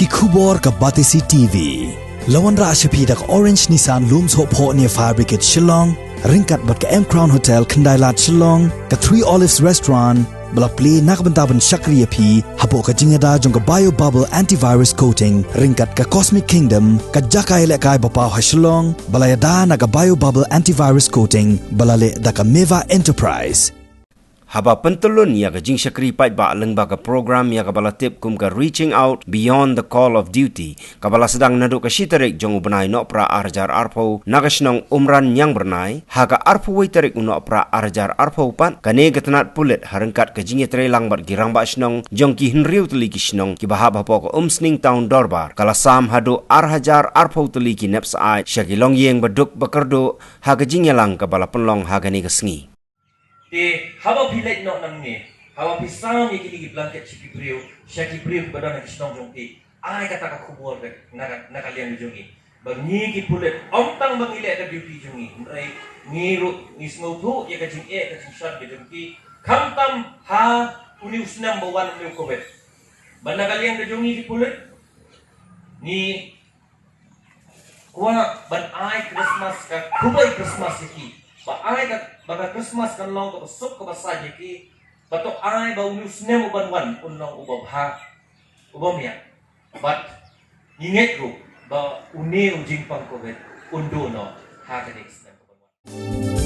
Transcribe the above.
ki khubor ka batisi TV lawan ra ashapi dak Orange Nissan looms hop ho near Fire Brigade Shillong ringkat bat ka M Crown Hotel Kandailat Shillong ka Three Olives Restaurant bala play nakbentaban Shakriya P hapo ka jingada jong ka bio bubble antivirus coating ringkat ka Cosmic Kingdom ka jakai le kai bapaw ha Shillong bala yada na ka bio bubble antivirus coating bala le da ka Meva Enterprise haba pentulun ya ka jing Shakri PAIDBAH lengba ka program ya ka bala tip kum ka reaching out beyond the call of duty ka bala sedang naduk ka shitarik jong ubnai no pra arjar arpo nagasnong umran yang bernai ha ka arpo waiterik uno pra arjar arpo pan kane gatnat pulit harengkat ka jing tre langbat girang ba snong jong ki hinriu tuli ki snong ki bahab hapo ka UMSNING town DORBAR kala sam hadu arhajar arpo tuli ki NEPSYIAD shagilong yeng baduk bakardo ha ka jing yalang ka bala penlong ha ka ni ka sngi Hawa pilih nak namanya, hawa pisang yang kini blanket ciki priu, syaki priu badan yang senang jongki. Ay kata aku kubur nak kalian jongi. Bangi ki pulit, omtang bangilek ke beauty jongi. Mereka ngirut ngismutu ya kacing kacing shot jongi. Kamtam ha UMSNING bawan uni COVID. Bana kalian ke jongi ki pulit, ni kuah ban ay Christmas ka kubai Christmas iki. Ba ay baga Christmas kan long ka sok ka basaj ki batok ay ba UMSNING uban unong ubabha ubamya but inget ro ba uni ujing pang COVID undo no ha ka next time